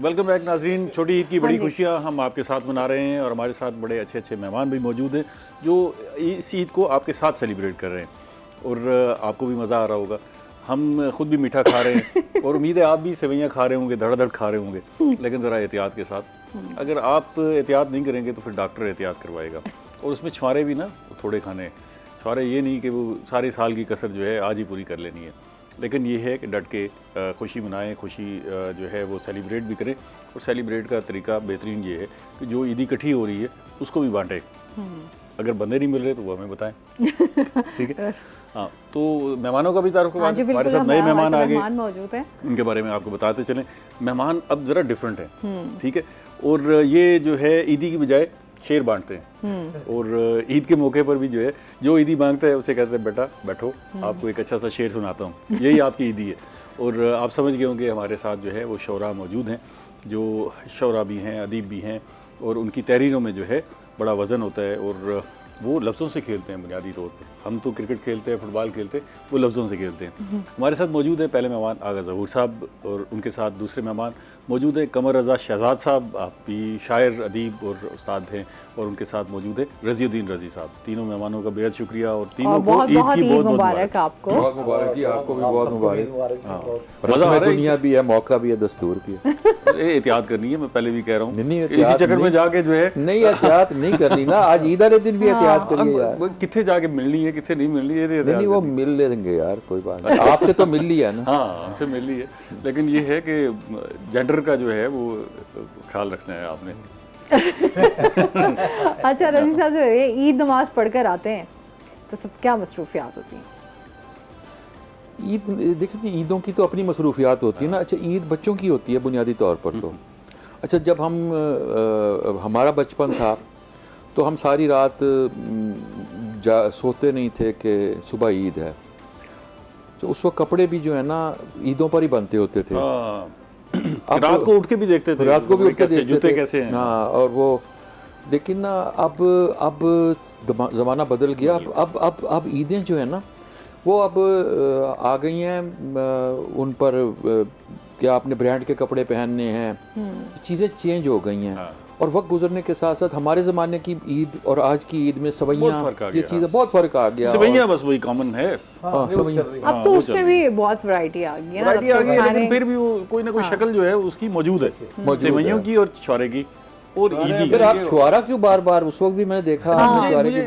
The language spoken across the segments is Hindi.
वेलकम बैक नाजरीन। छोटी ईद की बड़ी खुशियाँ हम आपके साथ मना रहे हैं और हमारे साथ बड़े अच्छे अच्छे मेहमान भी मौजूद हैं जो इस ईद को आपके साथ सेलिब्रेट कर रहे हैं और आपको भी मज़ा आ रहा होगा। हम खुद भी मीठा खा रहे हैं और उम्मीद है आप भी सेवैयाँ खा रहे होंगे, धड़ाधड़ खा रहे होंगे, लेकिन ज़रा एहतियात के साथ। अगर आप एहतियात नहीं करेंगे तो फिर डॉक्टर एहतियात करवाएगा। और उसमें छुआरे भी ना थोड़े खाने, छुआरे ये नहीं कि वो सारे साल की कसर जो है आज ही पूरी कर लेनी है, लेकिन ये है कि डट के खुशी मनाएं, खुशी जो है वो सेलिब्रेट भी करें। और सेलिब्रेट का तरीका बेहतरीन ये है कि जो ईदी इकट्ठी हो रही है उसको भी बांटें। अगर बंदे नहीं मिल रहे तो वो हमें बताएं। ठीक है। हाँ, तो मेहमानों का भी तारुफ करवा दें। हमारे साथ नए मेहमान आ गए मौजूद हैं, उनके बारे में आपको बताते चलें। मेहमान अब ज़रा डिफरेंट हैं, ठीक है। और ये जो है ईदी की बजाय शेर बांटते हैं और ईद के मौके पर भी जो है जो ईदी मांगता है उसे कहते हैं बेटा बैठो, आपको एक अच्छा सा शेर सुनाता हूँ, यही आपकी ईदी है। और आप समझ गए होंगे हमारे साथ जो है वो शौरा मौजूद हैं, जो शौरा भी हैं, अदीब भी हैं, और उनकी तहरीरों में जो है बड़ा वज़न होता है और वो लफ्ज़ों से खेलते हैं बुनियादी तौर पर। हम तो क्रिकेट खेलते हैं, फुटबॉल खेलते हैं, वो लफ्ज़ों से खेलते हैं। हमारे साथ मौजूद है पहले मेहमान आगा ज़हूर साहब और उनके साथ दूसरे मेहमान मौजूद है कमर रज़ा शहजाद साहब, आप भी शायर, अदीब और उस्ताद हैं, और उनके साथ मौजूद है रज़ीउद्दीन रज़ी साहब। तीनों मेहमानों का बेहद शुक्रिया और तीनों को ईद की बहुत मुबारक। आपको बहुत मुबारक जी, आपको भी बहुत मुबारक। मज़ा आ रहा है, दुनिया भी है, मौका भी है, दस्तूर भी है। एहतियात करनी है, मैं पहले भी कह रहा हूँ, इसी चक्कर में जाके जो है नहीं एहतियात नहीं करनी ना, आज ईद वाले दिन भी एहतियात करिए यार। कितने जाके मिलनी है, कितने नहीं मिलनी है, नहीं वो मिल लेंगे यार, कोई बात नहीं। आपसे तो मिल लिया ना। हाँ, हमसे मिल ली है, लेकिन ये है कि जेंडर का जो है वो ख्याल रखना है आपने। अच्छा रज़ी साहब, जो ईद नमाज पढ़कर आते हैं तो सब क्या मसरूफियात होती हैं? ईद देखिए, ईदों की तो अपनी मसरूफियात होती है ना। अच्छा, ईद बच्चों की होती है बुनियादी तौर पर तो। अच्छा, जब हमारा बचपन था तो हम सारी रात सोते नहीं थे कि सुबह ईद है, तो उस वक्त कपड़े भी जो है ना ईदों पर ही बनते होते थे। रात को उठ के भी देखते थे, रात को भी उठ के देखते जूते कैसे हैं। हाँ, और वो लेकिन ना अब ज़माना बदल गया। अब ईदें जो है ना वो अब आ गई हैं उन पर क्या आपने ब्रांड के कपड़े पहनने हैं, चीज़ें चेंज हो गई हैं। और वक्त गुजरने के साथ साथ हमारे ज़माने की ईद और आज की ईद में सवैयाँ, ये चीज़ें बहुत फ़र्क आ गया। सवैयाँ बस वही कॉमन है। अब तो उसमें भी बहुत वैरायटी आ गई है, लेकिन फिर भी कोई ना कोई शक्ल जो है उसकी मौजूद है, सवैयों की और छुआरे की और ईदी। फिर आप छुआरा क्यों बार बार? उस वक्त भी मैंने देखा छुआरे की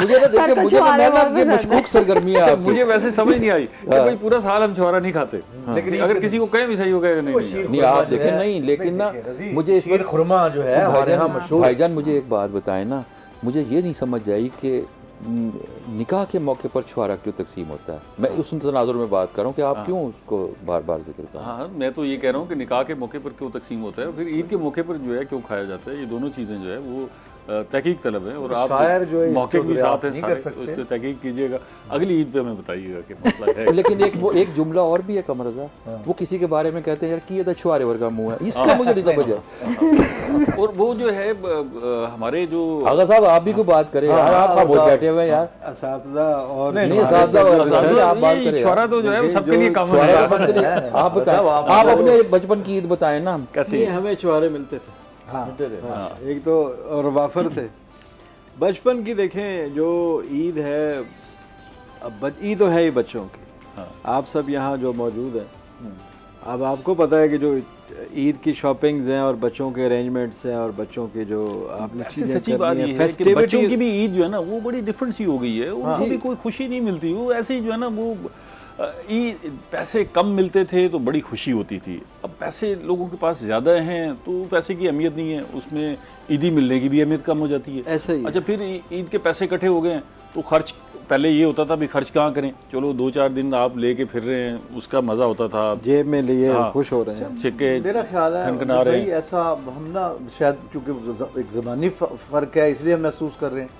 मुझे मशकूक सरगर्मी है। मुझे वैसे समझ नहीं आई कि भाई पूरा साल हम छुआरा नहीं खाते, लेकिन अगर किसी को कहें भी सही होगा नहीं आप देखें। नहीं, लेकिन ना मुझे इस पर खुरमा जो है भाईजान, मुझे एक बात बताएं ना, मुझे ये नहीं समझ आई कि निकाह के मौके पर छुआरा क्यों तकसीम होता है। मैं उस तनाजुर में बात कर रहा हूँ कि आप क्यों उसको बार बार जिक्र कर रहे हैं। हाँ, मैं तो ये कह रहा हूँ कि निकाह के मौके पर क्यों तकसीम होता है और फिर ईद के मौके पर जो है क्यों खाया जाता है। ये दोनों चीज़ें जो है वो तहकीक तलब है और आप मौके के साथ हैं सारे, उस पर तहकीक कीजिएगा, अगली ईद पे हमें बताइएगा कि मसला है। लेकिन एक जुमला और भी है कमर रज़ा, वो किसी के बारे में कहते हैं यार कि ये तो छुआरे वर्गा मुंह है, इसका मुझे नहीं समझ है। और वो जो है हमारे जो आगा साहब, आप भी कोई बात करें यार, आप बैठे हुए यार, असातिज़ा और नहीं असातिज़ा आप बात करें। छुआरा तो जो है सबके लिए कॉमन है। आप बताएं, आप अपने बचपन की ईद बताएं ना। कैसे हमें छुआरे मिलते थे? हाँ, एक तो और वाफर थे बचपन की। देखें जो ईद है, अब ईद तो है ही बच्चों की। आप सब यहाँ जो मौजूद हैं, अब आपको पता है कि जो ईद की शॉपिंग्स हैं और बच्चों के अरेंजमेंट्स हैं और बच्चों के जो आपने चीज़ें सच्ची बात ये है कि बच्चों की भी ईद जो है ना वो बड़ी डिफरेंट सी हो गई है। उनको भी कोई खुशी नहीं मिलती, वो ऐसे ही जो है ना वो पैसे कम मिलते थे तो बड़ी खुशी होती थी। अब पैसे लोगों के पास ज़्यादा हैं तो पैसे की अहमियत नहीं है, उसमें ईदी मिलने की भी अहमियत कम हो जाती है। ऐसे ही अच्छा, फिर ईद के पैसे इकट्ठे हो गए तो खर्च, पहले ये होता था भी खर्च कहाँ करें, चलो 2-4 दिन आप लेके फिर रहे हैं, उसका मज़ा होता था, जेब में लिए खुश हो रहे हैं, सिक्के मेरा ख्याल है ऐसा हम ना शायद क्योंकि एक ज़मानी फ़र्क है इसलिए हम महसूस कर रहे हैं।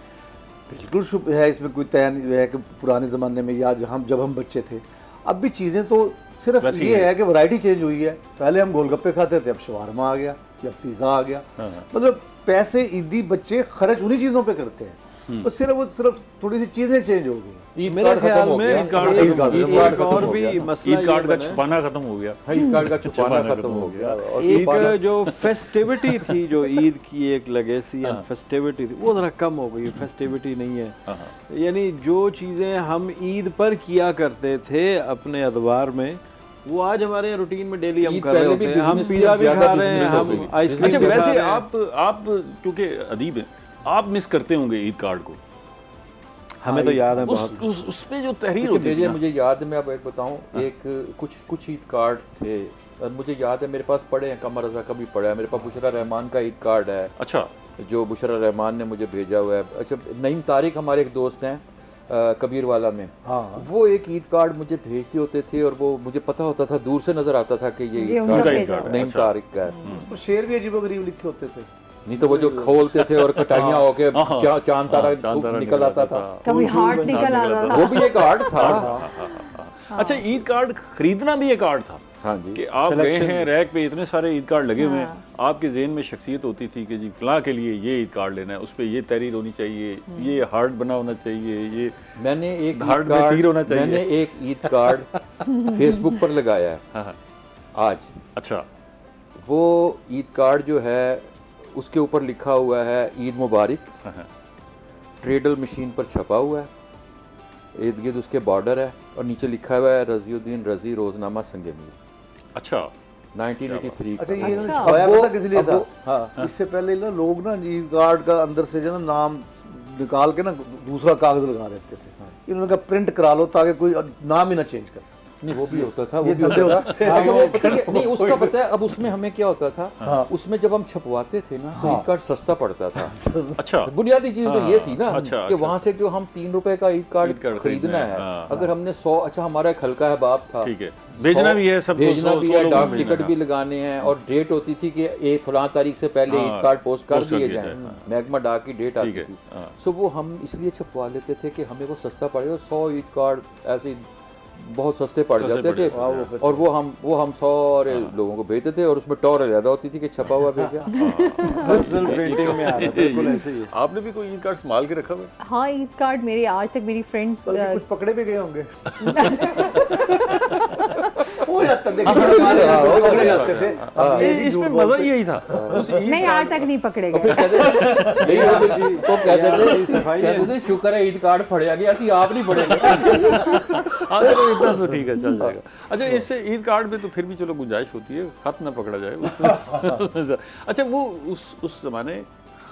बिल्कुल शुभ है, इसमें कोई तय नहीं है कि पुराने ज़माने में या जब हम बच्चे थे, अब भी चीज़ें तो सिर्फ ये है कि वैरायटी चेंज हुई है। पहले हम गोलगप्पे खाते थे, अब शवारमा आ गया या पिज़्ज़ा आ गया। मतलब पैसे ईदी बच्चे खर्च उन्हीं चीज़ों पे करते हैं। तो सिर्फ वो सिर्फ थोड़ी सी चीजें चेंज हो गई। मेरे ख्याल में एक और भी मसला ईद कार्ड का छुपाना खत्म हो गया। ईद कार्ड का छुपाना खत्म हो गया। एक जो फेस्टिविटी थी, जो ईद की एक लेगेसी एंड फेस्टिविटी थी, वो ज़रा कम हो गई। फेस्टिविटी नहीं है, यानी जो चीज़ें हम ईद पर किया करते थे अपने अदवार में, वो आज हमारे रूटीन में डेली हम कर रहे होते हैं। हम पिज़्ज़ा भी खा रहे हैं, हम आइसक्रीम। अच्छा, वैसे आप क्योंकि अदीब हैं, आप मिस करते होंगे ईद कार्ड को? हमें तो याद है उस पे जो तहरीर होती थी। मुझे याद है, मैं अब एक बताऊं, एक कुछ ईद कार्ड थे और मुझे याद है मेरे पास पड़े हैं, कमर रज़ा का भी पड़ा है मेरे पास, बुशरा रहमान का ईद कार्ड है। अच्छा, जो बुशरा रहमान ने मुझे भेजा हुआ है। अच्छा, नईम तारिक हमारे एक दोस्त हैं कबीर वाला में, वो एक ईद कार्ड मुझे भेजते होते थे और वो मुझे पता होता था, दूर से नजर आता था कि ये ईद कार्ड नईम तारिक का है। शेर भी अजीबोगरीब लिखे होते थे। नहीं तो वो जो खोलते थे और कटाइयाँ होके चांद तारा निकल आता था, कभी हार्ट निकल आता था, वो भी एक आर्ट था। अच्छा, ईद कार्ड खरीदना भी एक आर्ट था। हाँ जी, कि आप गए हैं रैक पे, इतने सारे ईद कार्ड लगे हुए हैं, आपके ज़हन में शख्सियत होती थी कि जी फलां के लिए ये ईद कार्ड लेना है, उस पर ये तहरीर होनी चाहिए, ये हार्ट बना होना चाहिए, ये मैंने एक हार्ट में तीर होना चाहिए। मैंने एक ईद कार्ड फेसबुक पर लगाया है आज। अच्छा, वो ईद कार्ड जो है उसके ऊपर लिखा हुआ है ईद मुबारक, ट्रेडल मशीन पर छपा हुआ है, इर्द गिर्द उसके बॉर्डर है और नीचे लिखा हुआ है रज़ीउद्दीन रज़ी रोजनामा संगे मीर। अच्छा, 1983। अच्छा, ये छपाया पता किस लिए था? हाँ, इससे पहले ना लोग ना ईद कार्ड का अंदर से जो ना नाम निकाल के ना दूसरा कागज लगा देते थे। इन्होंने कहा प्रिंट करा लो ताकि कोई नाम ही ना चेंज कर सके। नहीं, वो भी होता था, वो भी होता था। अच्छा, वो पता नहीं उसका पता है अब उसमें हमें क्या होता था, उसमें जब हम छपवाते थे ना तो ईद कार्ड सस्ता पड़ता था। अच्छा, बुनियादी चीज तो ये थी ना कि वहाँ से जो हम 3 रुपए का ईद कार्ड खरीदना है, अगर हमने 100, अच्छा हमारा एक हल्का है बाप था, ठीक है, भेजना भी है, सब भेजना भी है, डाक टिकट भी लगाने हैं और डेट होती थी कि एक फलां तारीख से पहले ईद कार्ड पोस्ट कर दिए जाएं, महकमा डाक की डेट आती थी। सो वो हम इसलिए छपवा लेते थे कि हमें वो सस्ता पड़ेगा। 100 ईद कार्ड ऐसे बहुत सस्ते पड़ जाते थे और वो हम सारे लोगों को भेजते थे और उसमें टॉर ज्यादा होती थी कि छपा हुआ भेजा। पर्सनल प्रिंटिंग में आ रहा है, बिल्कुल ऐसे ही। आपने भी कोई ईद कार्ड संभाल के रखा हुआ? हाँ, ईद कार्ड मेरे आज तक मेरी फ्रेंड्स कुछ पकड़े भी गए होंगे। इसमें मजा यही था, नहीं आज तक नहीं पकड़े गए। तो कहते थे शुक्र है ईद कार्ड फड़िया गया, असि आप नहीं फड़ेंगे। इतना तो ठीक है, चल जाएगा। अच्छा, इससे ईद कार्ड में तो फिर भी चलो गुंजाइश होती है, खत ना पकड़ा जाए। अच्छा, वो उस जमाने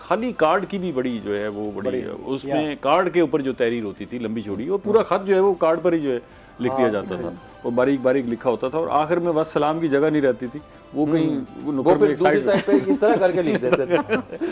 खाली कार्ड की भी बड़ी जो है वो बड़ी उसमें कार्ड के ऊपर जो तहरीर होती थी लंबी चौड़ी, और पूरा खत जो है वो कार्ड पर ही जो है लिख दिया जाता था, वो बारीक बारीक लिखा होता था और आखिर में बस सलाम की जगह नहीं रहती थी, वो कहीं वो नुक्कड़ में एक साइड पे इस तरह करके लिख देते थे,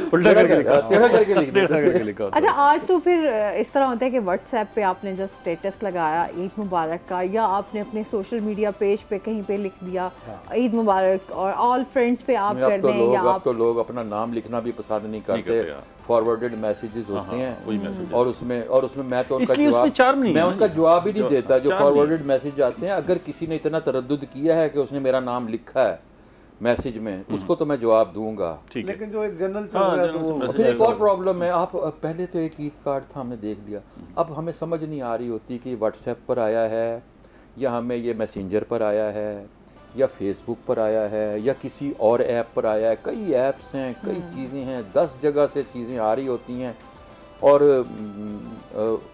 उल्टा करके लिखा, टेढ़ा करके लिख देते थे। अच्छा, आज तो फिर इस तरह होता है कि व्हाट्सएप पे आपने जस्ट स्टेटस लगाया ईद मुबारक का, या आपने अपने सोशल मीडिया पेज पे कहीं पे लिख दिया ईद मुबारक और ऑल फ्रेंड्स पे आप कर दें, या आप तो लोग अपना नाम लिखना भी पसंद नहीं करते, फॉरवर्डेड मैसेजेस होते हैं और उसमें मैं तो उनका जवाब ही नहीं देता जो फॉरवर्डेड मैसेज आते हैं। अगर किसी ने इतना तरद्दुद किया है कि उसने मेरा नाम लिखा है मैसेज में, उसको तो मैं जवाब दूंगा, लेकिन जो एक जनरल चल रहा है तो फिर एक और प्रॉब्लम है। आप पहले तो एक ईद कार्ड था, हमने देख लिया, अब हमें समझ नहीं आ रही होती कि व्हाट्सएप पर आया है या हमें ये मैसेंजर पर आया है या फेसबुक पर आया है या किसी और ऐप पर आया है। कई ऐप्स हैं, कई चीज़ें हैं, 10 जगह से चीज़ें आ रही होती हैं और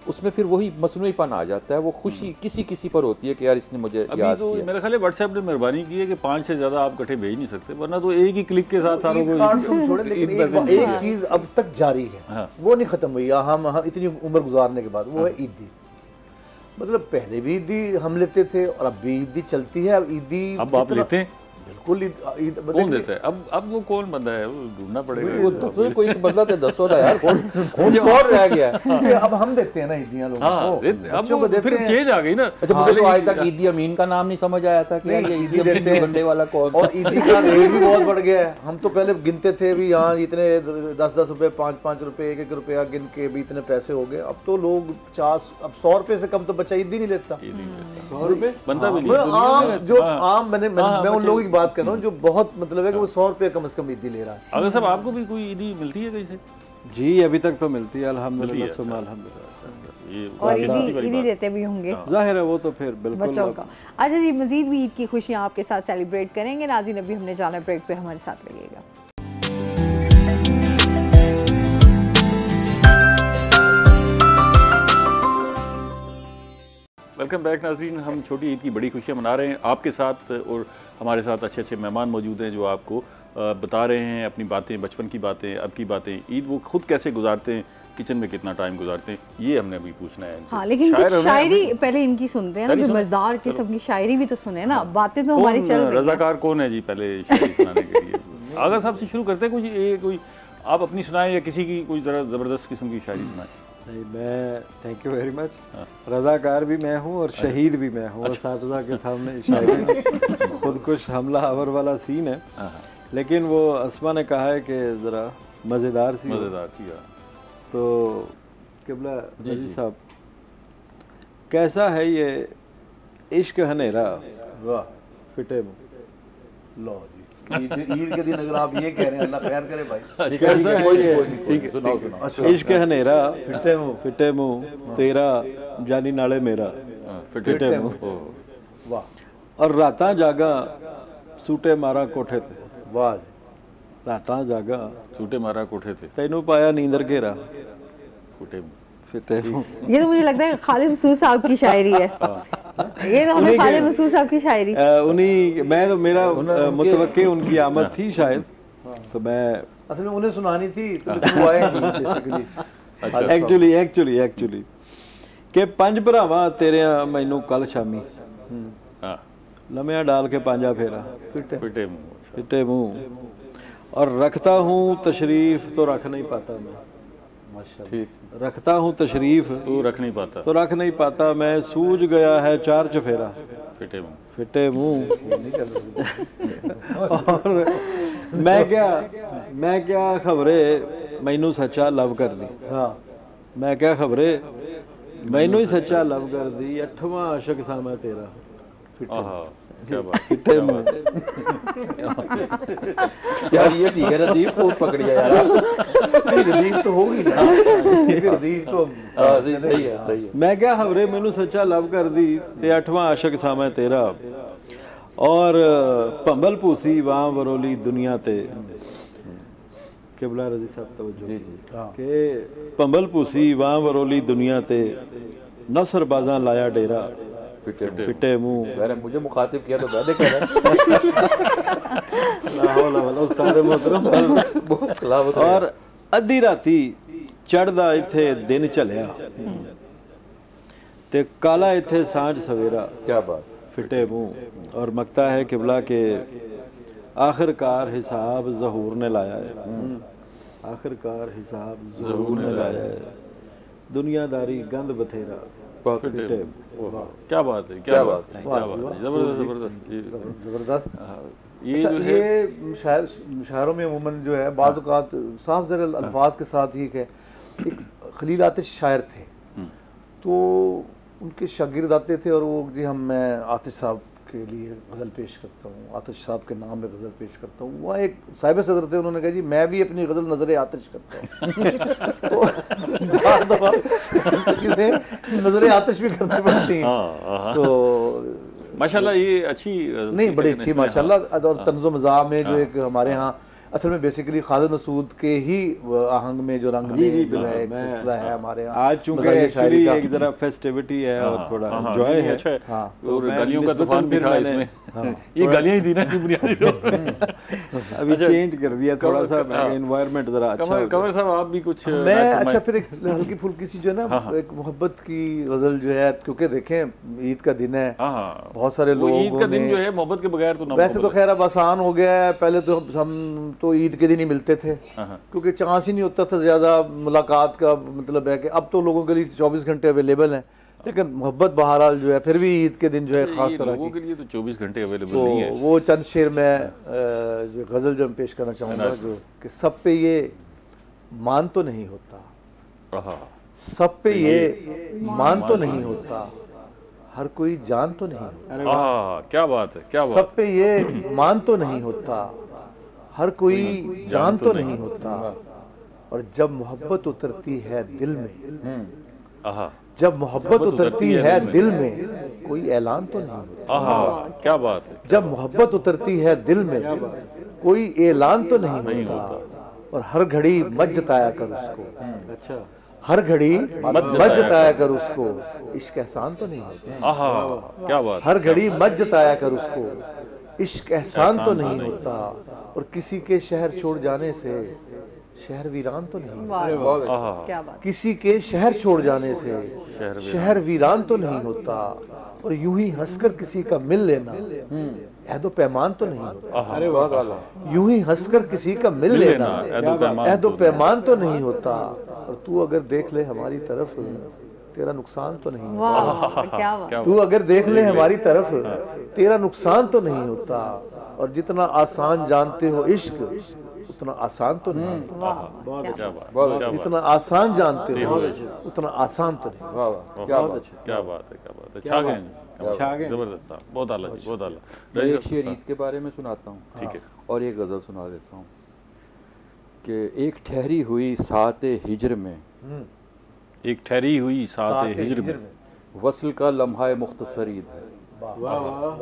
उसमें फिर वही मसनूईपन आ जाता है। वो खुशी किसी पर होती है कि यार इसने मुझे याद तो किया। मेरा ख्याल है व्हाट्सएप ने मेहरबानी की है कि 5 से ज़्यादा आप इकट्ठे भेज नहीं सकते, वरना तो एक ही क्लिक के साथ सारों को छोड़े। लेकिन एक चीज़ अब तक जारी है, वो नहीं खत्म हुई हम इतनी उम्र गुजारने के बाद, वो है ईदी। मतलब पहले भी ईदी हम लेते थे और अब भी ईदी चलती है। अब ईदी अब आप लेते हैं? बिल्कुल। कौन देता है? अब वो कौन बंदा है, वो ढूंढना पड़ेगा। वो तो कोई बंदा तो दसो ना यार, कौन और रह गया है। अब हम देते हैं ना ईदियां लोगों को, बच्चों को देते हैं। चेंज आ गई ना। अच्छा, मुझे तो आज तक ईदी अमीन का नाम नहीं समझ आया था कि ये ईदी देते हैं गंडे वाला कौन। और ईदी का रेट भी बहुत बढ़ गया है। हम तो पहले गिनते थे भी यहाँ इतने 10-10 रुपए, 5-5 रुपए, 1-1 रुपया गिन के भी इतने पैसे हो गए। अब तो लोग 50, अब 100 रुपए से कम तो बच्चा ईदी नहीं लेता। 100 रुपए बनता भी नहीं। जो आम मैं उन लोगों की बात कर रहा हूँ जो बहुत मतलब है कि वो 100 रुपये कम से कम ईदी ले रहा है। अगर साहब आपको भी कोई ईदी मिलती है कहीं से? जी अभी तक तो मिलती है अल्हम्दुलिल्लाह सुम्मा अल्हम्दुलिल्लाह। और ईदी देते भी होंगे, जाहिर है वो तो फिर बिल्कुल बच्चों का। अच्छा जी, मजीद भी ईद की खुशियाँ आपके साथ सेलिब्रेट करेंगे। नाज़रीन अभी हमने जाना ब्रेक पे, हमारे साथ रहिएगा। वेलकम बैक नाज़रीन, हम छोटी ईद की बड़ी खुशियाँ मना रहे हैं आपके साथ, और हमारे साथ अच्छे अच्छे मेहमान मौजूद हैं जो आपको बता रहे हैं अपनी बातें, बचपन की बातें, अब की बातें, ईद वो खुद कैसे गुजारते हैं, किचन में कितना टाइम गुजारते हैं, ये हमने अभी पूछना है। हाँ, लेकिन शायरी पहले इनकी सुनते हैं ना, कोई मजेदार किस्म की शायरी भी तो सुने ना, बातें तो हमारी चल रही हैं। रजाकार कौन है जी पहले शायरी सुनाने के लिए? आगा साहब से शुरू करते हैं, कोई आप अपनी सुनाएं या किसी की कोई ज़रा ज़बरदस्त किस्म की शायरी सुनाएं। नहीं, मैं थैंक यू वेरी मच। रज़ाकार भी मैं हूँ और शहीद भी मैं हूँ। साथी के सामने शायरी खुदकुश हमला आवर वाला सीन है, लेकिन वो अस्मा ने कहा है कि ज़रा मज़ेदार सी। तो किबला जी साहब, कैसा है ये इश्क हनेरा? वाह, फिटे लो ईद के दिन अगर आप ये कह रहे हैं, अल्लाह खैर करे भाई। कैसा है ये ठीक है, सुनाओ सुनाओ। इश्क हनेरा, फिटे मुंह तेरा जानी नाले मेरा, फिटे मुंह। वाह। और रातां जागा सूटे मारा कोठे थे। वाह। रातां जागा सूटे मारा कोठे थे, तेनू पाया नींदर घेरा, फुटे फिटे मुंह। ये तो मुझे लगता है खालिद मसूद साहब की शायरी है। ये तो हमें खालिद मसूद साहब की शायरी। उन्हीं मैं तो मेरा मुतवक्के उनकी आमद थी शायद, तो मैं असल में उन्हें सुनानी थी तो आए बेसिकली एक्चुअली कि पंज भरावां तेरियां मैनू कल शामी लम्या डाल के पांजा फेरा, फिटे मुंह। और रखता हूँ तशरीफ तो रख नहीं पाता मैं, ठीक, रखता हूँ तशरीफ तो रख नहीं पाता मैं, सूझ गया है चार चफेरा, फिटे मुंह। और मैं क्या खबरे मैनू सच्चा लव कर दी। हाँ, मैं क्या खबरे मैनू ही सच्चा लव कर दी, 8वां आशिक सा मैं तेरा, क्या बात, फिटे मुंह। यार ये ठीक है, रदीप को पकड़ गया यार। रदीप तो होगी ना, रदीप तो सही है। मैं क्या खबरे मैनू सच्चा लव कर दी, ते 8वां आशिक सा मैं तेरा। और भंबल पूसी वां वरोली दुनिया ते, किबला रजी साहब तवज्जो के भंबल पूसी वां वरोली दुनिया ते, नसर बाजा लाया डेरा, फिटे मुंह। मैंने मुझे मुखातिब किया तो मैं कह रहा। और अद्धी राती चढ़दा इत्थे दिन झलिया, ते काला इत्थे सांझ सवेरा, क्या बात, फिटे मुंह। और मकता है किबला के आखिरकार हिसाब ज़हूर ने लाया है, आखिरकार हिसाब ज़हूर ने लाया है, दुनियादारी गंद बथेरा, फिटे। क्या बात है, क्या बात है, जबरदस्त। ये शायरों में अमूमन जो है बाज़ औक़ात साफ ज़रा अल्फाज के साथ ही है। एक खलील आतिश शायर थे, तो उनके शागिर्द आते थे और वो जी मैं आतिश साहब के लिए गज़ल पेश करता हूँ, आतिश साहब के नाम में गज़ल पेश करता हूँ। वहाँ एक साहिब सदर थे, उन्होंने कहा जी मैं भी अपनी गज़ल नज़र आतिश करता हूँ। तो नज़र आतिश भी करनी पड़ती है। तो माशाल्लाह ये अच्छी नहीं, बड़ी अच्छी माशाल्लाह। और तंज़ो मज़ा में जो एक हमारे यहाँ असल में बेसिकली खालिद मसूद के ही आहंग में जो रंग में जो है एक सिलसिला है हमारे यहाँ। आज चूंकि एक्चुअली एक जरा फेस्टिविटी है और थोड़ा एंजॉय है, अच्छा है। हाँ, तो गालियों का तूफान भी था इसमें। ये गालियां ही थी ना की बुनियादी तौर। अभी चेंज कर दिया थोड़ा सा एनवायरनमेंट जरा अच्छा। कमर साहब आप भी कुछ मैं अच्छा फिर एक हल्की फुल्की सी जो है ना एक मोहब्बत की गजल जो है, क्योंकि देखें ईद का दिन है, बहुत सारे लोग ईद का दिन जो है मोहब्बत के बगैर तो वैसे तो खैर अब आसान हो गया है। पहले तो हम तो ईद के दिन ही मिलते थे क्योंकि चांस ही नहीं होता था ज़्यादा मुलाकात का। मतलब है कि अब तो लोगों के लिए 24 घंटे अवेलेबल हैं, लेकिन मोहब्बत बहरहाल जो है फिर भी ईद के दिन जो है खास तरह लोगों के लिए तो 24 घंटे अवेलेबल तो नहीं है। वो चंद शेर में जो गज़ल जो हम पेश करना चाहूँगा जो कि सब पे ये मान तो नहीं होता, सब पे ये मान तो नहीं होता, हर कोई जान तो नहीं होता। क्या बात है, क्या बात। सब पे ये मान तो नहीं होता, हर कोई जान तो नहीं होता, और जब मोहब्बत उतरती है दिल में, आहा, जब मोहब्बत उतरती है दिल में कोई ऐलान तो नहीं होता। आहा, क्या बात है। जब मोहब्बत उतरती है दिल में कोई ऐलान तो नहीं होता। और हर घड़ी मत जताया कर उसको, अच्छा, हर घड़ी मत जताया कर उसको, इश्क एहसान तो नहीं होता। आहा, क्या बात। हर घड़ी मत जताया कर उसको, इश्क एहसान तो नहीं होता। और किसी के शहर छोड़ जाने से शहर वीरान तो नहीं होता। आहा, क्या बात। किसी के शहर छोड़ जाने से शहर वीरान तो नहीं होता। और यूं ही हंसकर किसी का मिल लेना अहदो पैमान तो नहीं होता। अरे वाह, यूं ही हंसकर किसी का मिल लेना अहदो पैमान तो नहीं होता। और तू अगर देख ले हमारी तरफ तेरा नुकसान तो नहीं होता। वाह, क्या बात। तू अगर देख ले हमारी तरफ तेरा नुकसान तो नहीं होता। और जितना आसान जानते हो इश्क उतना आसान तो नहीं होता। वाह, क्या बात। जितना आसान जानते हो उतना आसान तो नहीं। क्या बात है, क्या बात है। छा गए, जबरदस्त साहब, बहुत आला जी, बहुत आला। मैं एक शेर ईद के बारे में सुनाता हूँ, ठीक है, और एक गज़ल सुना देता हूँ कि एक ठहरी हुई साते हिजर में, एक ठहरी हुई साते हिजर में वस्ल का लम्हा मुख्तसर ईद है। वाह वाह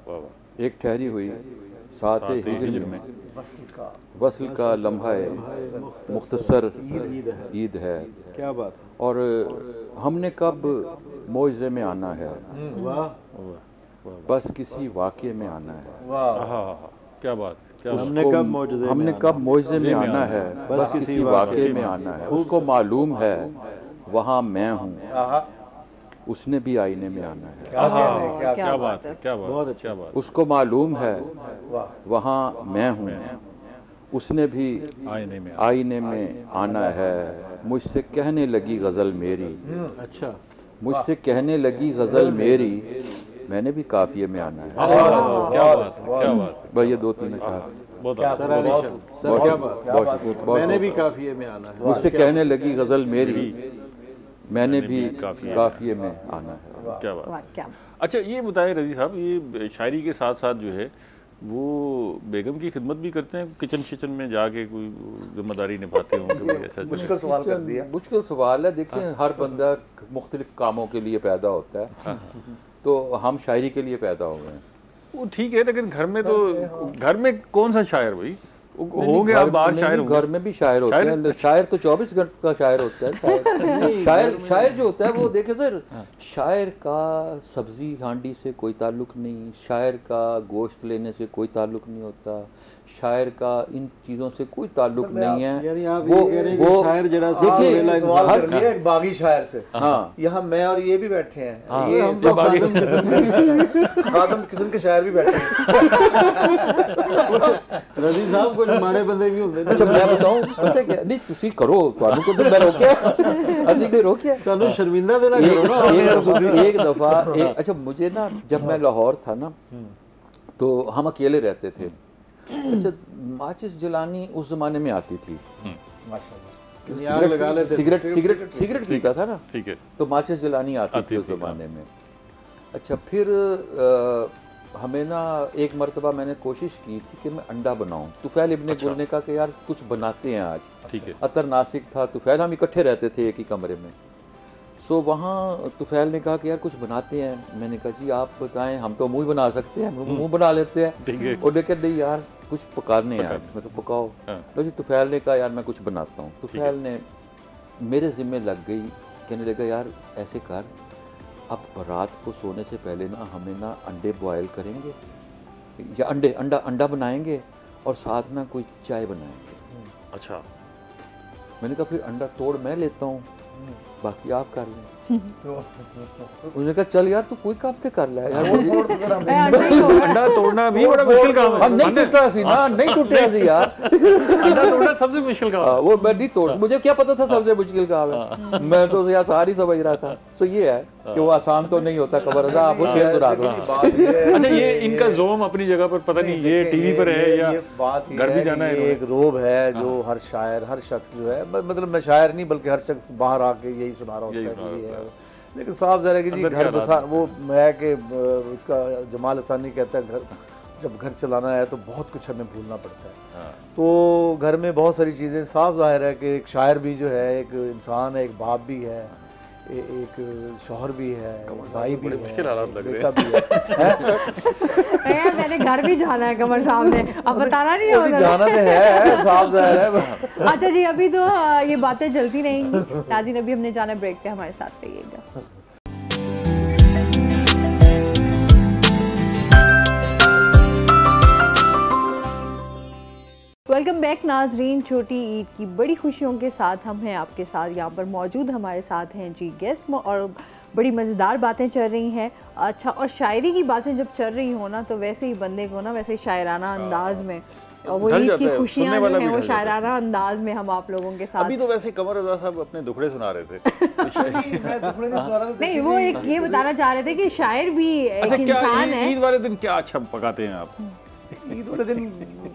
वाह। एक ठहरी हुई साते हिजर में वस्ल का लम्हा मुख्तसर ईद है। क्या बात है। और हमने कब मौइज़े में आना है, बस किसी वाक़े में आना है। आहा, क्या बात, क्या बात। हमने कब मौइज़े में आना है, बस किसी वाक़े में आना है। उसको मालूम है वहाँ मैं हूँ, उसने भी आईने में आना है। क्या बात है, क्या बात, क्या बात। उसको मालूम है वहाँ मैं हूँ, उसने भी आईने में आना है। मुझसे कहने लगी गज़ल मेरी, अच्छा, मुझसे कहने लगी गज़ल मेरी, मैंने भी काफिये में आना है। क्या बात, क्या बात। भाई ये दो तीन अशार मैंने भी काफिये में आना है। मुझसे कहने लगी गज़ल मेरी, मैंने भी काफिये में आना है। क्या बात। अच्छा ये बताएं रजी साहब, ये शायरी के साथ साथ जो है वो बेगम की खिदमत भी करते हैं, किचन शिचन में जाके कोई जिम्मेदारी निभाते होंगे? ऐसा मुश्किल सवाल कर दिया। मुश्किल सवाल है। देखिए हर बंदा मुख्तलिफ कामों के लिए पैदा होता है, तो हम शायरी के लिए पैदा हो गए हैं। वो ठीक है, लेकिन घर में तो, घर में कौन सा शायर भाई हो गया, बाहर शायर, घर में भी शायर होते हैं। शायर तो 24 घंटे का शायर होता है। शायर जो होता है वो देखे सर, शायर का सब्जी हांडी से कोई ताल्लुक नहीं, शायर का गोश्त लेने से कोई ताल्लुक नहीं होता, शायर का इन चीजों से कोई ताल्लुक नहीं है। वो शायर जरा देखिए एक बागी शायर से, हाँ यहाँ मैं और ये भी बैठे हैं, ये खादम किस्म के शायर भी बैठे हैं। रजी साहब कुछ माड़े बंदे भी होंगे। अच्छा मैं बताऊं पता क्या, नहीं तुसी करो, ਤੁਹਾਨੂੰ को तो मैं रोकिया, ਅਸੀਂ कोई रोकिया, ਸਾਨੂੰ शर्मिंदा देना करो ना। एक दफा अच्छा मुझे ना, जब मैं लाहौर था ना तो हम अकेले रहते थे। अच्छा माचिस जलानी उस जमाने में आती थी, सिगरेट पीता था ना, ठीक है, तो माचिस जलानी आती थी उस जमाने में। अच्छा फिर हमें ना एक मरतबा मैंने कोशिश की थी कि मैं अंडा बनाऊं। तुफैल इब्ने गुल ने कहा कि यार कुछ बनाते हैं आज, ठीक है। अतर नासिक था, तुफैल हम इकट्ठे रहते थे एक ही कमरे में। सो वहाँ तुफैल ने कहा कि यार कुछ बनाते हैं। मैंने कहा जी आप बताएं, हम तो मुँह बना सकते हैं, मुँह बना लेते हैं। और कहा नहीं यार कुछ पकाने हैं आज। मैं तो पकाओ। तो जी तुफैल ने कहा यार मैं कुछ बनाता हूँ। तुफैल ने मेरे ज़िम्मे लग गई, कहने लगा यार ऐसे कर, अब रात को सोने से पहले ना हमें ना अंडे बॉयल करेंगे या अंडा बनाएंगे और साथ ना कोई चाय बनाएंगे। अच्छा मैंने कहा फिर अंडा तोड़ मैं लेता हूँ, बाकी आप कर लें। उसने कहा चल यार तू कोई काम तो कर ले यार, अंडा तोड़ना भी बड़ा मुश्किल काम है। नहीं टूटा सी ना, नहीं टूटा सी यार, अंडा तोड़ना सबसे मुश्किल काम है। वो मैं नहीं तोड़, मुझे क्या पता था सबसे मुश्किल काम है, मैं तो यार सारी समझ रहा था। तो ये है कि वो आसान तो नहीं होता, खबर है आपको शेयर दुरा दो। अच्छा ये इनका जोम अपनी जगह पर पता नहीं ये टीवी पर है या घर भी जाना है। एक रोब है जो हर शायर हर शख्स जो है, मतलब मैं शायर नहीं बल्कि हर शख्स बाहर आके यही सुना रहा होता है। लेकिन साफ ज़रा कि जी घर बसा वो है कि उसका जमाल हसानी कहता है घर जब घर चलाना है तो बहुत कुछ हमें भूलना पड़ता है। तो घर में बहुत सारी चीज़ें, साफ जाहिर है कि एक शायर भी जो है एक इंसान है, एक बाप भी है, एक शौहर भी है, भाई भी है, मुश्किल हालात लग बेटा भी है। मैंने घर भी जाना है कमर साहब ने, अब बताना नहीं है, जाना तो है, साफ जाहिर है। अच्छा जी, अभी तो ये बातें चलती रहेंगी। नाज़रीन, अभी हमने जाना ब्रेक पे, हमारे साथ रहिएगा। वेलकम बैक नाजरीन। छोटी ईद की बड़ी खुशियों के साथ हम हैं आपके साथ, यहाँ पर मौजूद हमारे साथ हैं जी गेस्ट, और बड़ी मज़ेदार बातें चल रही हैं। अच्छा, और शायरी की बातें जब चल रही हो ना, तो वैसे ही बंदे को ना वैसे शायराना अंदाज में, और वो ईद की खुशियाँ जो हैं वो शायराना अंदाज में हम आप लोगों के साथ। अभी तो वैसे कमर रज़ा साहब अपने दुखड़े सुना रहे थे। नहीं, वो एक ये बताना चाह रहे थे कि शायर भी एक इंसान है। ईद वाले दिन क्या अच्छा पकाते हैं आप? ईद वाले दिन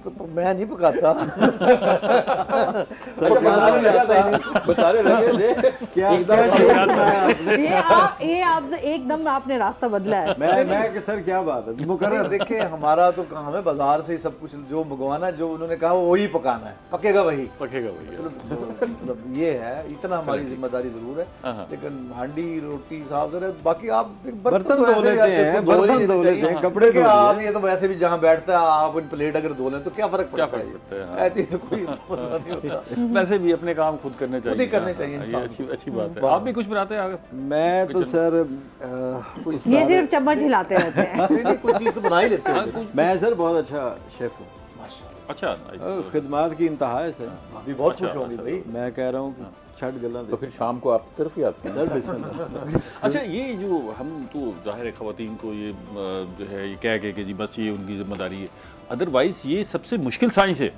तो मैं नहीं पकाता। बताने लगे ये आप एकदम आपने रास्ता बदला है। मैं कि सर क्या बात है मुकर्रर। देखिए हमारा तो हमें बाजार से ही सब कुछ जो मंगवाना, जो उन्होंने कहा वो वही पकाना है, पकेगा वही। मतलब ये है, इतना हमारी जिम्मेदारी जरूर है। लेकिन हांडी रोटी साफ, बाकी आप बर्तन धो लेते हैं, बर्तन धो लेते हैं, कपड़े धो, आप ये तो वैसे भी जहाँ बैठता है आप इन प्लेट अगर धो लें तो क्या फर्क पड़ता है? ऐसे तो कोई मसला नहीं होता। वैसे भी अपने काम खुद करने चाहिए, खुद ही करने चाहिए। ये अच्छी बात है। आप भी कुछ बनाते हैं? मैं तो सर ये सिर्फ चम्मच हिलाते रहते हैं। नहीं, कोई चीज़ तो बना ही लेते हैं। मैं सर बहुत अच्छा शेफ हूँ। अच्छा, खिदमात की इंतहा है सर। अभी बहुत खुश होंगी भाई। मैं कह रहा हूँ छठ गला। तो फिर शाम को आपकी तरफ ही आते हैं। अच्छा, ये जो हम तो जाहिर है ख़वातीन को ये जो है ये कह के जी बस ये उनकी जिम्मेदारी है, अदरवाइज ये सबसे मुश्किल साइंस है।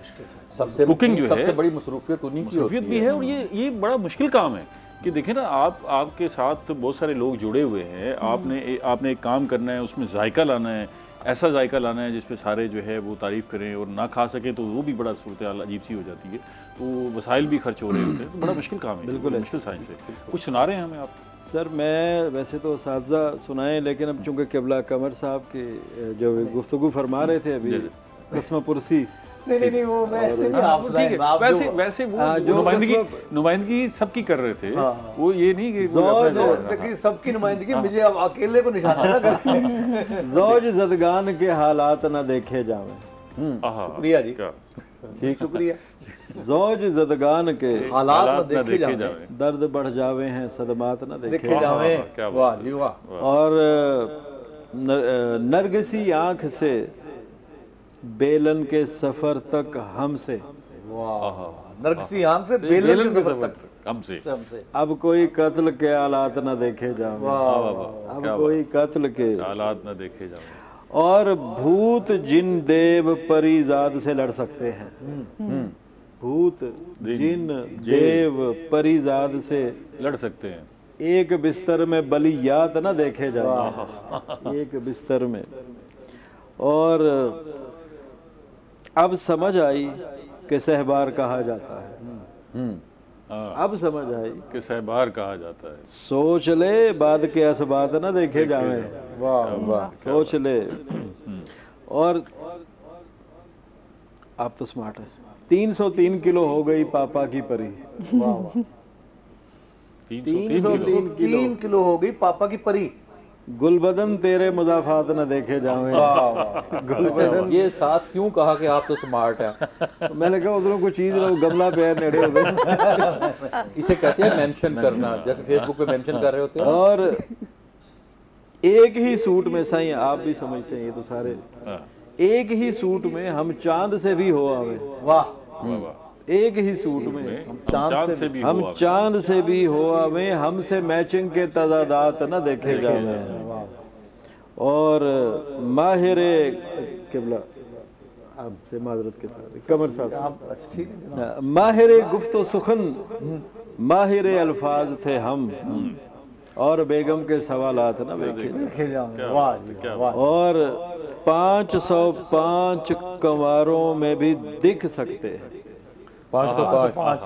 सबसे कुकिंग जो है सबसे बड़ी मसरूफियत उन्हीं की होती है। भी है, और ये बड़ा मुश्किल काम है कि देखें ना, आपके साथ बहुत सारे लोग जुड़े हुए हैं। आपने एक काम करना है, उसमें जायका लाना है, ऐसा जायका लाना है जिसपे सारे जो है वो तारीफ़ करें, और ना खा सकें तो वो भी बड़ा सूरत हाल अजीब सी हो जाती है। तो वसाइल भी खर्च हो रहे होते हैं, तो बड़ा मुश्किल काम है। बिल्कुल मुश्किल साइंस है। कुछ सुना रहे हैं हमें आप? सर मैं वैसे तो साजा सुनाएं, लेकिन अब चूँकि किबला कमर साहब के जो गुफ्तगू फरमा रहे थे अभी कस्म पुरसी, नहीं वो मैं वैसे वो जो नुमाइंदगी सबकी कर रहे थे, वो ये नहीं कि सबकी नुमाइंदगी मुझे अब अकेले को निशाना करना। ज़ौज ज़दगान के हालात न देखे जावे। शुक्रिया जी, ठीक शुक्रिया। ज़ौज ज़दगान के हालात न देखे जावे, दर्द बढ़ जावे हैं सदमात न देखे जावे। वाह जी वाह। और नरगिसी आँख से बेलन के सफर तक हमसे। वाह, नरगिसी आँख से बेलन के सफर तक हमसे। अब कोई कत्ल के आलात न देखे जावे। अब कोई कत्ल के आलात न देखे जावे। और भूत जिन देव परिजाद से लड़ सकते हैं। भूत जिन देव परिजाद से लड़ सकते हैं। एक बिस्तर में बलियात न देखे जावे। एक बिस्तर में। और अब समझ आई कि सहबार कहा जाता है। अब समझ आई कि सहबार कहा जाता है। सोच ले बाद के असबात न देखे जावे। वाह वाह, सोच ले। और आप तो स्मार्ट है। 303 किलो हो गई पापा की परी। वाह, 303 किलो हो गई पापा की परी। गुलबदन तेरे मुजाफात न देखे जावे। गुलबदन, ये साथ क्यों कहा कि आप तो स्मार्ट हैं? मैंने कहा उधरों कोई चीज रहो, गमला पे नेड़े हो गए। इसे कहते हैं मेंशन करना, जैसे फेसबुक पे मेंशन कर रहे होते हैं। और एक ही सूट में, साईं आप भी समझते हैं ये तो सारे, एक ही सूट में हम चांद से भी हो आवे। वाह, एक ही सूट में हम चांद से भी हो आवे, हमसे मैचिंग के तजादात न देखे जावे। और माहिर किबला आपसे माजरत के साथ कमर साहब, माहिर गुफ्तो सुखन माहिर अल्फाज थे हम, और बेगम के सवालात न देखे जावे। और 505 कंवारों में भी दिख सकते हैं। 505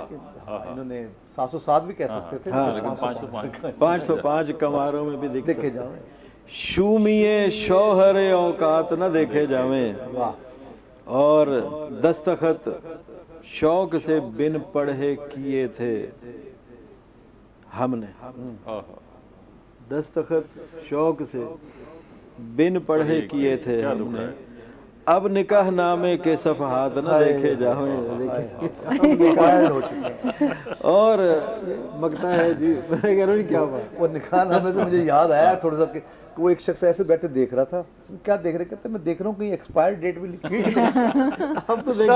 इन्होंने 707 भी कह सकते थे। हाँ, 505 कंवारों में भी दिखे जावे। शूमिये शौहर औकात न देखे जावें, और दस्तखत शौक से बिन पढ़े किए थे हमने। दस्तखत शौक से बिन पढ़े किए थे हमने, अब निकाह नामे के सफहात न देखे जावें। और मगता है जी, मैं कह रहा हूँ क्या हुआ, वो निकाह नामे से मुझे याद आया थोड़ा सा कि वो एक शख्स ऐसे बैठे देख रहा था, क्या देख रहे, कहते मैं देख रहा हूँ कहीं एक्सपायर डेट भी लिखी है। हम तो देख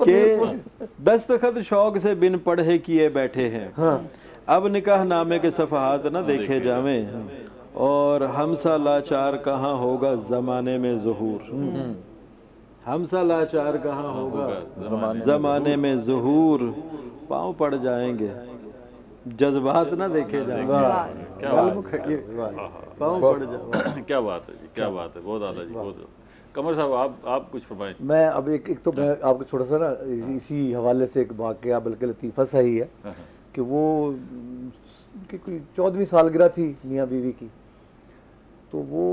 के दस्तखत शौक से बिन पढ़े किए बैठे हैं, अब निकाह नामे के सफहात न देखे जावें, और हमसा लाचार कहाँ होगा ज़माने में ज़ुहूर। हमसा लाचार कहाँ होगा ज़माने में ज़ुहूर, पाँव पड़ जाएंगे जज्बात ना देखे जाएंगे। पाँव पड़ जाएंगे। क्या बात है जी, क्या बात है, बहुत आला जी, बहुत। कमर साहब आप कुछ फरमाएं। मैं अब एक तो मैं आपको छोटा सा ना इसी हवाले से एक वाक़या बल्कि लतीफ़ा सा ही है कि वो कि कोई 14वीं सालगिरह थी मियाँ बीवी की, तो वो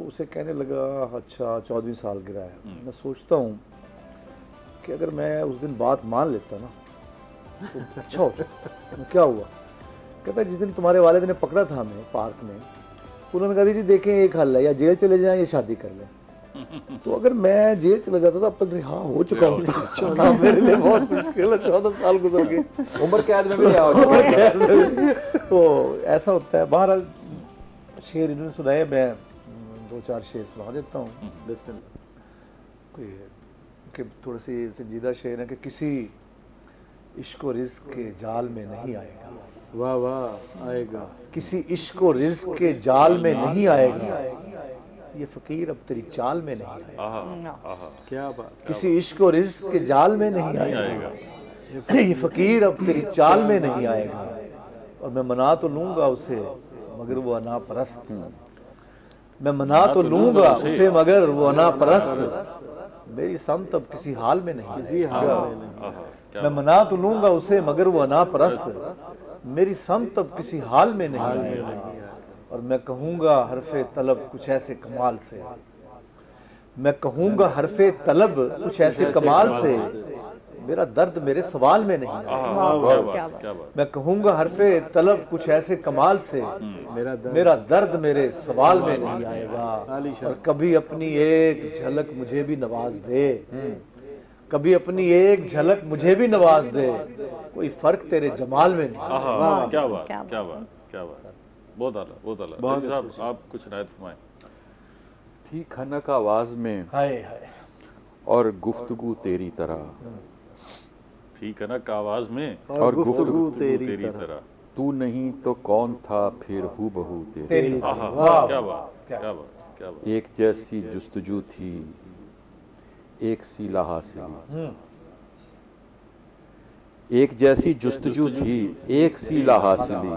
उसे कहने लगा अच्छा 14वीं सालगिरह है, मैं सोचता हूँ कि अगर मैं उस दिन बात मान लेता ना तो अच्छा होता। क्या हुआ, कहता जिस दिन तुम्हारे वालिद ने पकड़ा था हमें पार्क में, उन्होंने कहा जी देखें एक हल है, या जेल चले जाएं या शादी कर लें। तो अगर मैं जेल चला जाता तो अब तक रिहा हो चुका होता। मेरे लिए बहुत मुश्किल है, 14 साल गुजर गए, उम्र कैद में भी रिहा हो चुका। तो ऐसा होता है। बहरहाल शेर इन्होंने सुनाए, मैं 2-4 शेर सुना देता हूँ। कोई कि थोड़े से संजीदा शेर है कि किसी इश्क और रिज़्क़ के जाल में नहीं आएगा। वाह वाह, आएगा। किसी इश्क और रिज़्क़ के जाल में नहीं आएगा, ये फ़कीर अब तेरी चाल में नहीं आएगा। क्या बात। किसी इश्क और रिज़्क़ के जाल में नहीं आएगा, ये फ़कीर अब तेरी चाल में नहीं आएगा, और मैं मना तो लूँगा उसे मगर वो अना परस्त। मैं मना तो लूँगा उसे मगर वो अना परस्त, मेरी समत अब किसी हाल में नहीं आएगी। मैं मना तो लूँगा उसे मगर वो अना परस्त, मेरी समत अब किसी हाल में नहीं आएगी। और मैं कहूँगा हरफे तलब कुछ ऐसे कमाल से, मैं कहूँगा हरफे तलब कुछ ऐसे कमाल से, मेरा दर्द मेरे सवाल में नहीं आएगा। मैं कहूँगा हरफे तलब कुछ ऐसे कमाल से, मेरा दर्द मेरे सवाल में नहीं आएगा। और कभी अपनी एक झलक मुझे भी नवाज दे, कभी अपनी एक झलक मुझे भी नवाज दे, कोई फर्क तेरे जमाल में नहीं। क्या बात, क्या बात, क्या बात, बहुत आला, बहुत आला। बहुत साहब आप कुछ रायत फरमाएं। थी खनक आवाज में हाय हाय और गुफ्तगू तेरी तरह, थी खनक आवाज में और गुफ्तगू तेरी तरह, तू नहीं तो कौन था फिर हूँ बहू तेरी। क्या बात, क्या बात, क्या बात। एक जैसी जुस्तजू थी एक सी लाहासिली, एक जैसी जुस्तजू थी एक सी लाहासिली,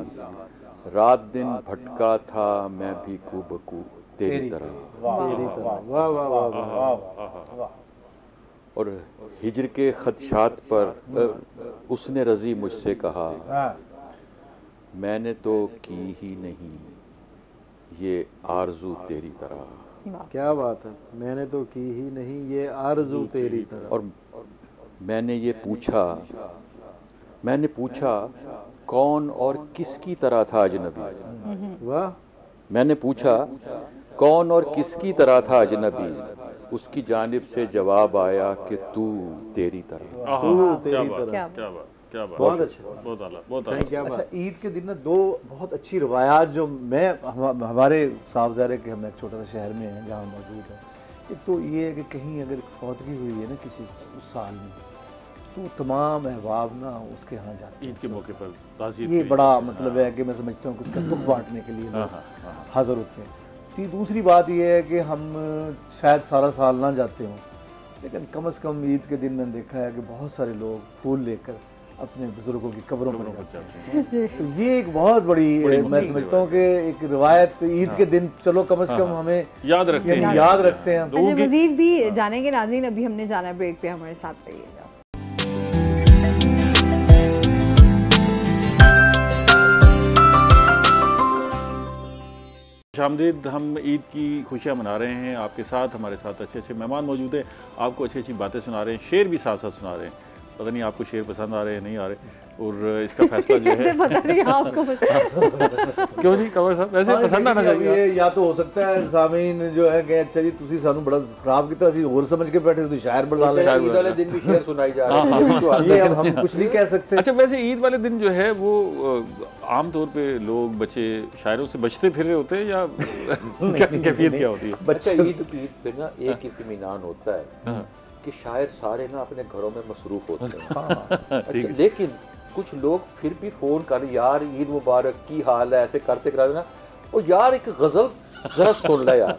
रात दिन भटका था मैं भी कूबकू तेरी तरह। वाह वाह वाह। और हिजर के खदशात पर उसने रजी मुझसे कहा, मैंने तो की ही नहीं ये आरजू तेरी तरह। क्या बात है, मैंने तो की ही नहीं ये आरजू तेरी तरह। और मैंने पूछा कौन और किसकी तरह था अजनबी। वाह। मैंने पूछा कौन और किसकी तरह था अजनबी, उसकी जानिब से जवाब आया कि तू तेरी तरह। तू तेरी तरह। क्या बात, क्या बात, बहुत अच्छा, बहुत आला, बहुत आला। अच्छा, ईद के दिन ना 2 बहुत अच्छी रवायात जो मैं हमारे साहबजारे के, हम एक छोटा सा शहर में हैं जहाँ मौजूद है। एक तो ये है कि कहीं अगर फौतगी हुई है ना किसी उस साल में, तो तमाम अहबाब ना उसके यहाँ जाते हैं ईद के मौके पर ताज़ीयत। ये बड़ा मतलब है कि मैं समझता हूँ कुछ का दुख बांटने के लिए हाजिर होते हैं। दूसरी बात यह है कि हम शायद सारा साल ना जाते हों, लेकिन कम से कम ईद के दिन मैंने देखा है कि बहुत सारे लोग फूल लेकर अपने बुजुर्गों की कब्रों पर जाते हैं। तो ये एक बहुत बड़ी मैं समझता हूँ कि एक रिवायत ईद के दिन चलो कम से कम हमें याद रखते हैं। मज़ीद भी जानेंगे नाज़रीन, अभी हमने जाना ब्रेक पे, हमारे साथ रहिएगा। खुशामदीद। हम ईद की खुशियाँ मना रहे हैं आपके साथ, हमारे साथ अच्छे अच्छे मेहमान मौजूद हैं, आपको अच्छी अच्छी बातें सुना रहे हैं, शेर भी साथ साथ सुना रहे हैं। पता नहीं आपको शेर पसंद आ रहे हैं नहीं आ रहे, और इसका फैसला जो है पता नहीं आपको क्यों जी कंवर साहब, वैसे पसंद आना चाहिए। या तो हो सकता है सामीन जो है कि अच्छा जी तुसी सानू बड़ा खराब किया, असि होर समझ के बैठे, तुसी शायर बना ले, ईद वाले दिन भी शेर सुनाई जा रहे हैं, ये अब हम कुछ नहीं कह सकते। अच्छा, वैसे ईद वाले दिन जो है वो आम तौर पे लोग बच्चे शायरों से बचते फिर रहे होते हैं या कैफियत क्या होती है? बच्चा ईद पे ना एक इत्मीनान होता है कि शायर सारे ना अपने घरों में मसरूफ होते हैं। अच्छा, लेकिन कुछ लोग फिर भी फोन कर, यार ईद मुबारक, की हाल है, ऐसे करते करा देना, ओ यार एक गजल जरा सुन ले यार,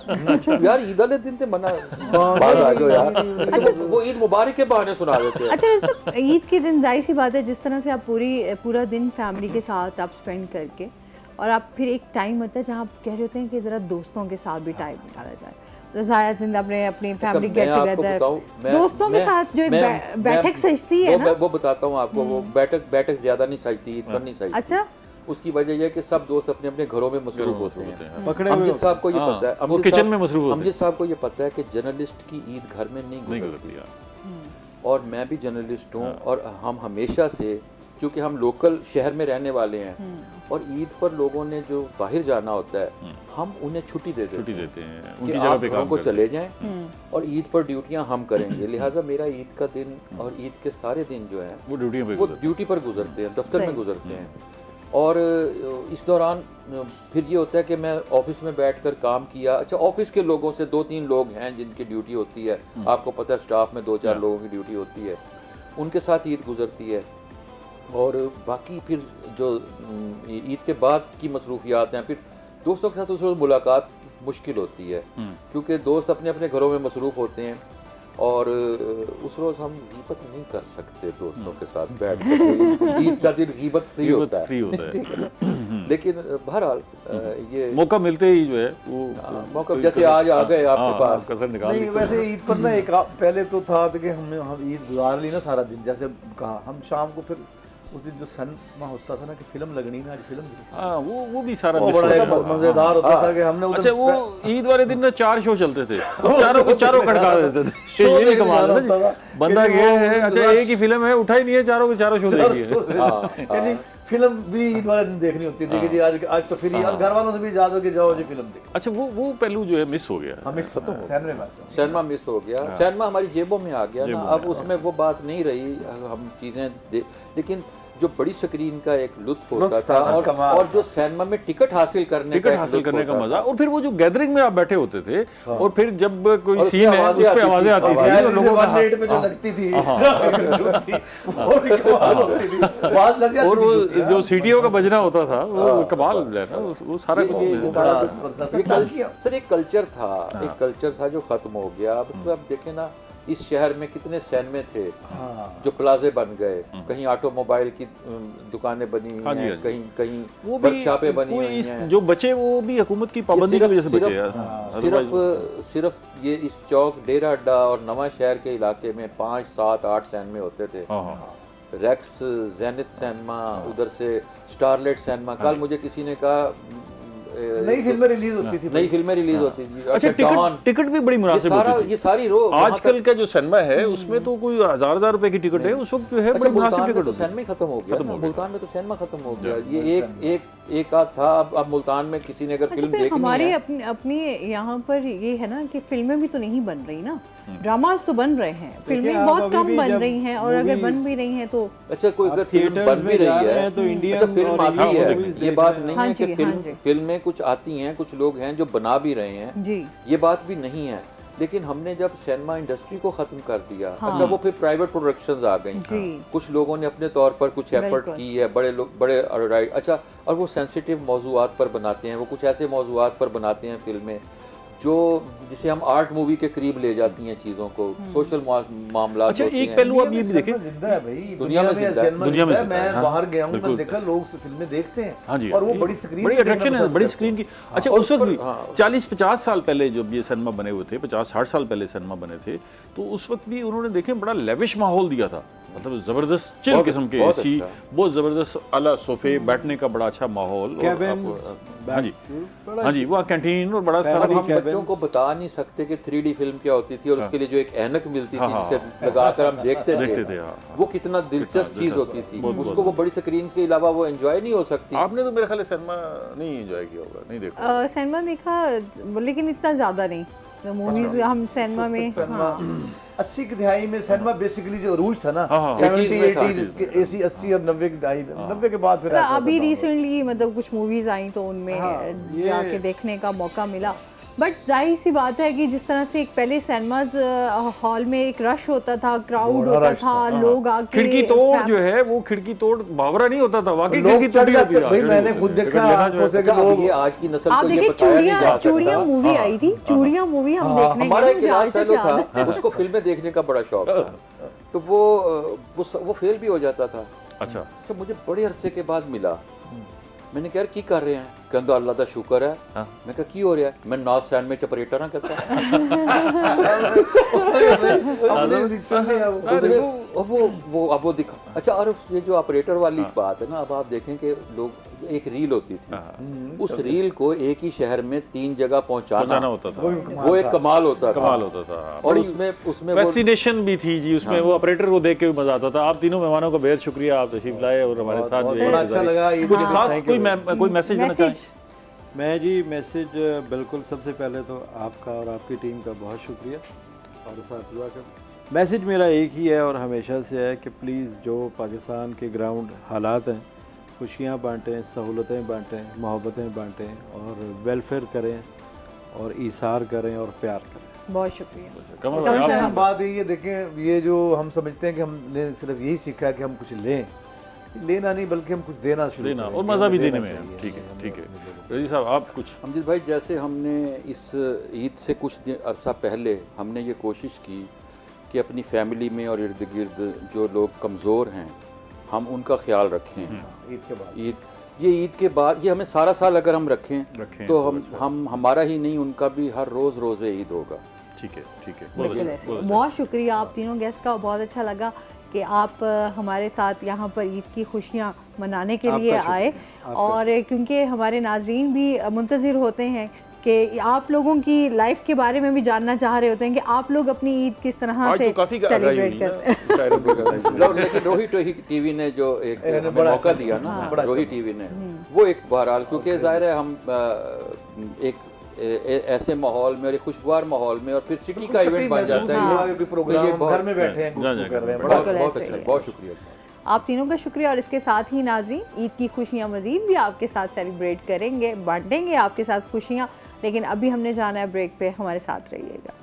यार ईद वाले दिन ते मना बाहर आ जाओ यार, वो ईद मुबारक के बहाने सुना देते हैं। अच्छा, ईद के दिन जाहिर सी बात है जिस तरह से आप पूरा दिन फैमिली के साथ आप स्पेंड करके, और आप फिर एक टाइम होता है जहाँ आप कह रहे होते हैं कि ज़रा दोस्तों के साथ भी टाइम निकाला जाए, तो ज़ाहिर दिन अपनी फैमिली गेट टुगेदर दोस्तों के साथ जो एक बैठक सजती है ना, वो बताता हूँ आपको, वो बैठक ज्यादा नहीं सजती, ईद पर नहीं सजती। अच्छा, उसकी वजह यह है कि सब दोस्त अपने अपने घरों में मसरूफ होते हैं। पकड़े अमजद साहब को ये पता है, वो किचन में मसरूफ होते हैं। अमजद साहब को ये पता है कि जर्नलिस्ट की ईद घर में नहीं गुजरती, और मैं भी जर्नलिस्ट हूँ, और हम हमेशा से, क्योंकि हम लोकल शहर में रहने वाले हैं, और ईद पर लोगों ने जो बाहर जाना होता है, हम उन्हें छुट्टी देते हैं उनकी कि जगह आप पे घरों काम को करते चले जाएं, और ईद पर ड्यूटियां हम करेंगे। लिहाजा मेरा ईद का दिन और ईद के सारे दिन जो है वो ड्यूटी पर गुजरते हैं, दफ्तर में गुजरते हैं। और इस दौरान फिर ये होता है कि मैं ऑफिस में बैठकर काम किया। अच्छा, ऑफिस के लोगों से 2-3 लोग हैं जिनकी ड्यूटी होती है, आपको पता है स्टाफ में 2-4 लोगों की ड्यूटी होती है, उनके साथ ईद गुजरती है। और बाकी फिर जो ईद के बाद की मसरूफियात हैं, फिर दोस्तों के साथ उस रोज़ मुलाकात मुश्किल होती है, क्योंकि दोस्त अपने अपने घरों में मसरूफ़ होते हैं, और उस रोज़ हम गीबत नहीं कर सकते दोस्तों के साथ बैठ कर। ईद का दिन गीबत फ्री होता है। लेकिन बहरहाल ये मौका मिलते ही जो है वो मौका, जैसे आज आ गए आपके पास, कसर निकाल नहीं, वैसे ईद पर ना एक पहले तो था कि हम ईद गुजार ली ना सारा दिन, जैसे कहा हम शाम को फिर उस दिन जो सनमा होता था ना कि फिल्म लगनी ना, आज फिल्म, हाँ वो भी सारा बड़ा मजेदार होता था कि हमने अच्छा वो ईद वाले दिन ना 4 शो चलते थे, चारों खड़का देते थे, ये भी कमाल है, बंदा गया है, अच्छा एक ही फिल्म है, उठा ही नहीं है, चारों के चारों शो देखिए। फिल्म भी ईद वाले दिन देखनी होती थी कि जी आज तो फिर घर वालों से भी इजाजत कि जाओ जी फिल्म देखो। अच्छा वो पहलू जो है मिस हो गया, सिनेमा मिस हो गया, सिनेमा हमारी जेबों में आ गया ना, अब उसमें वो बात नहीं रही, हम चीज़ें लेकिन जो बड़ी स्क्रीन का एक लुत्फ होता था, और जो सिनेमा में टिकट हासिल करने का मजा, और फिर वो जो गैदरिंग में आप बैठे होते थे, और फिर जब कोई सीन है उस पे आवाजें आती थी, तो लोगों का रेट में जो लगती थी वो भी कमाल होती थी, आवाज लग जाती थी, और वो जो सीटीओ का बजना होता था वो कमाल है ना, वो सारा कुछ। सर एक कल्चर था जो खत्म हो गया। अब देखें ना, इस शहर में कितने सिनेमे थे जो प्लाजे बन गए, कहीं ऑटोमोबाइल की दुकानें बनी हुई हैं, कहीं वर्कशॉपें बनी हुई हैं, जो बचे वो भी हुकूमत की पाबंदी की वजह से बचे। सिर्फ ये इस चौक, डेरा अड्डा और नवा शहर के इलाके में 5, 7, 8 सिनेमे होते थे। रेक्स, जेनिथ सिनेमा, उधर से स्टारलाइट सिनेमा। कल मुझे किसी ने कहा नई फिल्में रिलीज होती थी, अच्छा टिकट भी बड़ी मुनासिब होती थी। ये सारी आजकल का जो सिनेमा है उसमें तो कोई 1000 रुपए की टिकट है, उस वक्त जो है बड़ी मुनासिब टिकट होती है। सिनेमा खत्म हो गया, मुल्तान में तो सिनेमा खत्म हो गया, ये एक आध था। अब मुल्तान में किसी ने अगर फिल्म देखनी है, हमारे अपनी यहाँ पर ये है ना कि फिल्में भी तो नहीं बन रही ना, ड्रामास तो बन रहे हैं, फिल्में बहुत कम बन रही हैं, और अगर बन भी रही हैं तो अच्छा कोई अगर फिल्म बन भी रही है तो इंडिया फिल्म आती है, ये बात नहीं है कि फिल्में कुछ आती हैं, कुछ लोग हैं जो बना भी रहे हैं, ये बात भी नहीं है। लेकिन हमने जब सिनेमा इंडस्ट्री को खत्म कर दिया, अच्छा वो फिर प्राइवेट प्रोडक्शंस आ गई, कुछ लोगों ने अपने तौर पर कुछ एफर्ट की है, बड़े लोग बड़े अच्छा, और वो सेंसिटिव मौजूआत पर बनाते हैं, वो कुछ ऐसे मौजूआत पर बनाते हैं फिल्में जो जिसे हम आर्ट मूवी के करीब ले जाती हैं चीजों को, सोशल मामला। अच्छा एक पहलू आप ये भी देखें, जिंदा है भाई, दुनिया में दुनिया में मैं बाहर गया हूँ, मैं देखा लोग फिल्में देखते हैं, हाँ जी, और वो बड़ी स्क्रीन, बड़ी अट्रैक्शन है, बड़ी स्क्रीन की। अच्छा उस वक्त भी 40-50 साल पहले जब ये सिनेमा बने हुए थे, 50-60 साल पहले सिनेमा बने थे, तो उस वक्त भी उन्होंने देखे बड़ा लेविश माहौल दिया था, मतलब जबरदस्त चिल किस्म के एसी, बहुत जबरदस्त आला सोफे, बैठने का बड़ा अच्छा माहौल। हाँ जी, हाँ जी, वो कैंटीन और बड़ा सारा। हम बच्चों को बता नहीं सकते कि 3D फिल्म क्या होती थी और उसके लिए जो एक ऐनक मिलती थी जिसे लगाकर हम देखते थे, वो कितना दिलचस्प चीज होती थी। उसको वो बड़ी स्क्रीन के अलावा वो एंजॉय नहीं हो सकती। आपने तो मेरे ख्याल से सिनेमा नहीं एंजॉय किया होगा, नहीं देखा? सिनेमा देखा लेकिन इतना ज्यादा नहीं। मूवीज हम सिनेमा में 80 की दहाई में सिनेमा बेसिकली जो अरूज था ना, 70 80 80 80 और 90 की दहाई, 90 के बाद फिर अभी रिसेंटली मतलब कुछ मूवीज आई तो उनमें जाके देखने का मौका मिला। बट जाहिर सी बात है कि जिस तरह से एक पहले सिनेमाज हॉल में एक रश होता था, क्राउड होता था, लोग आके खिड़की तोड़ जो है वो खिड़की तोड़ बावरा नहीं होता था, वाकई खिड़की तोड़ी होती है। भाई मैंने खुद देखा लोग, ये आज की नस्ल आप देखिए चूड़ियां मूवी आई थी, चूड़ियां मूवी हम देखने गए। हमारा एक इलाज फेलो था, उसको फिल्में देखने का बड़ा शौक था, तो वो फेल भी हो जाता था। अच्छा, तो मुझे बड़े अरसे के बाद मिला, मैंने कहा की कर रहे हैं, कहता अल्लाह का शुक्र है। मैं कहा की हो रहा है, मैं नॉर्थ सैंड में ऑपरेटर हाँ कहता अब वो दिखा। अच्छा, और ये जो ऑपरेटर वाली बात है ना, अब आप देखें कि लोग एक रील होती थी, उस रील को एक ही शहर में 3 जगह पहुंचाना होता था, वो एक कमाल होता था। और उसमें फैसिनेशन भी थी जी, उसमें वो ऑपरेटर को देख के भी मजा आता था। आप तीनों मेहमानों का बेहद शुक्रिया, आप तशरीफ लाए और हमारे साथ अच्छा लगा। कुछ खास कोई मैसेज देना चाहें? मैं जी मैसेज बिल्कुल सबसे पहले तो आपका और आपकी टीम का बहुत शुक्रिया और साथ दुआ कर। मैसेज मेरा एक ही है और हमेशा से है कि प्लीज़ जो पाकिस्तान के ग्राउंड हालात हैं, खुशियाँ बांटें, सहूलतें बांटें, मोहब्बतें बांटें और वेलफेयर करें और ईसार करें और प्यार करें। बहुत शुक्रिया। बात ये देखें, ये जो हम समझते हैं कि हमने सिर्फ यही सीखा है कि हम कुछ लेना नहीं बल्कि हम कुछ देना शुरू करें और मज़ा भी देने में। ठीक है रजी साहब, आप कुछ? अमजद भाई, जैसे हमने इस ईद से कुछ अरसा पहले हमने ये कोशिश की कि अपनी फैमिली में और इर्द गिर्द जो लोग कमज़ोर हैं हम उनका ख्याल रखें। ईद के बाद ईद के बाद ये हमें सारा साल अगर हम रखें तो हम हमारा ही नहीं उनका भी हर रोज़ रोज़े ईद होगा। ठीक है बहुत शुक्रिया आप तीनों गेस्ट का, बहुत अच्छा लगा कि आप हमारे साथ यहाँ पर ईद की खुशियाँ मनाने के लिए आए। और क्योंकि हमारे नाजरीन भी मुंतज़िर होते हैं कि आप लोगों की लाइफ के बारे में भी जानना चाह रहे होते हैं कि आप लोग अपनी ईद किस तरह से सेलिब्रेट करते हैं। लेकिन रोही टीवी ने जो एक मौका दिया ना, रोही टीवी ने, वो एक बहरहाल, क्योंकि जाहिर है हम एक ऐसे माहौल में और एक खुशगवार माहौल में और फिर सिटी का इवेंट बन जाता है, घर में बैठे हैं कर रहे हैं। बहुत अच्छा, बहुत शुक्रिया आप तीनों का शुक्रिया। और इसके साथ ही नाज़रीन, ईद की खुशियाँ मज़ीद भी आपके साथ सेलिब्रेट करेंगे, बांटेंगे आपके साथ खुशियाँ। लेकिन अभी हमने जाना है ब्रेक पे, हमारे साथ रहिएगा।